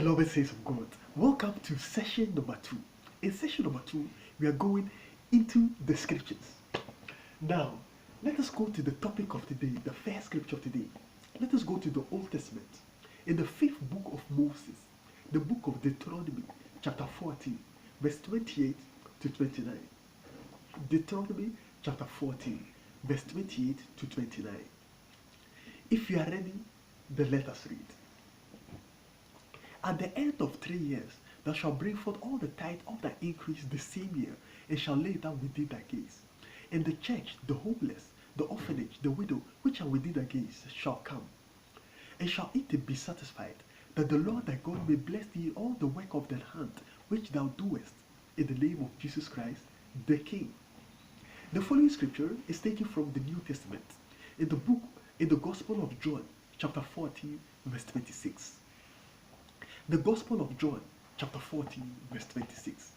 Beloved saints of God, welcome to session number 2. In session number 2, we are going into the scriptures. Now, let us go to the topic of today, the first scripture of today. Let us go to the Old Testament. In the 5th book of Moses, the book of Deuteronomy, chapter 14, verse 28 to 29. Deuteronomy chapter 14, verse 28 to 29. If you are ready, then let us read. At the end of 3 years, thou shalt bring forth all the tithe of thy increase the same year, and shall lay it down within thy gates. And the church, the homeless, the orphanage, the widow, which are within thy gates, shall come, and shall eat and be satisfied, that the Lord thy God may bless thee in all the work of thine hand, which thou doest, in the name of Jesus Christ, the King. The following scripture is taken from the New Testament, in the Gospel of John, chapter 14, verse 26. The Gospel of John, chapter 14, verse 26.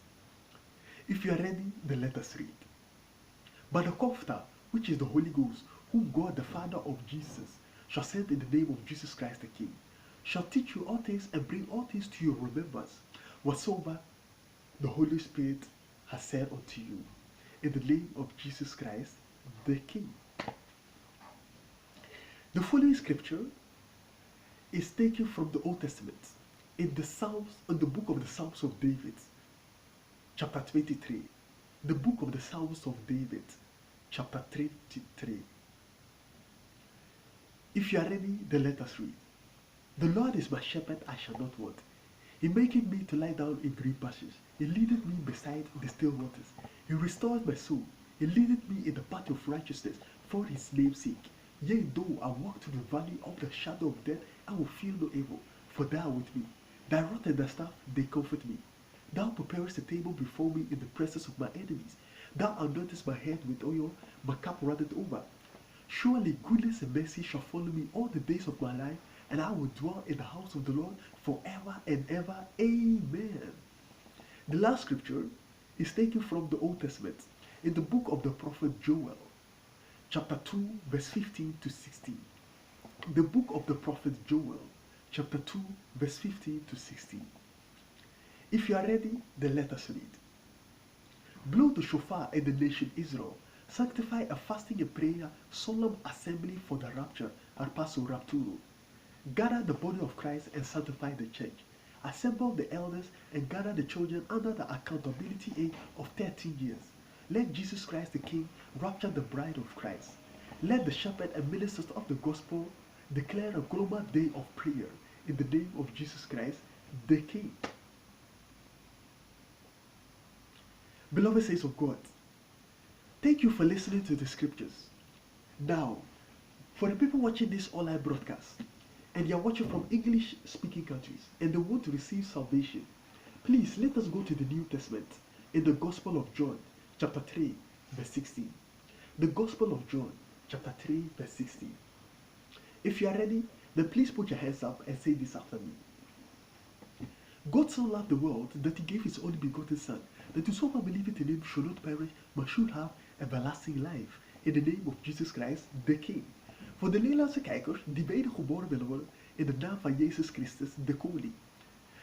If you are ready, then let us read. But the Comforter, which is the Holy Ghost, whom God the Father of Jesus shall send in the name of Jesus Christ the King, shall teach you all things and bring all things to your remembrance, whatsoever the Holy Spirit has said unto you, in the name of Jesus Christ the King. The following scripture is taken from the Old Testament, in the book of the Psalms of David, chapter 23. The book of the Psalms of David, chapter 23. If you are ready, then let us read. The Lord is my shepherd, I shall not want. He maketh me to lie down in green pastures. He leadeth me beside the still waters. He restoreth my soul. He leadeth me in the path of righteousness for his name's sake. Yea, though I walk through the valley of the shadow of death, I will fear no evil, for thou art with me. Thy rod and thy staff, they comfort me. Thou preparest a table before me in the presence of my enemies. Thou anointest my head with oil, my cup runneth over. Surely goodness and mercy shall follow me all the days of my life, and I will dwell in the house of the Lord forever and ever. Amen. The last scripture is taken from the Old Testament, in the book of the prophet Joel, chapter 2, verse 15 to 16. The book of the prophet Joel, chapter 2, verse 15 to 16. If you are ready, then let us read. Blow the shofar in the nation Israel. Sanctify a fasting and prayer, solemn assembly for the rapture, arpaso rapturo. Gather the body of Christ and sanctify the church. Assemble the elders and gather the children under the accountability age of 13 years. Let Jesus Christ the King rapture the bride of Christ. Let the shepherd and ministers of the gospel declare a global day of prayer in the name of Jesus Christ, the King. Beloved saints of God, thank you for listening to the scriptures. Now, for the people watching this online broadcast, and they are watching from English-speaking countries, and they want to receive salvation, please let us go to the New Testament in the Gospel of John, chapter 3, verse 16. The Gospel of John, chapter 3, verse 16. If you are ready, then please put your hands up and say this after me. God so loved the world that he gave his only begotten Son, that whosoever believeth in him should not perish, but should have everlasting life. In the name of Jesus Christ, the King. Voor de Nederlandse kijkers die wedergeboren willen worden, in de naam van Jezus Christus, de Koning.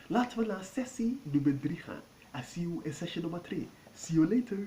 Laten we naar sessie nummer 3 gaan. I see you in session number 3. See you later.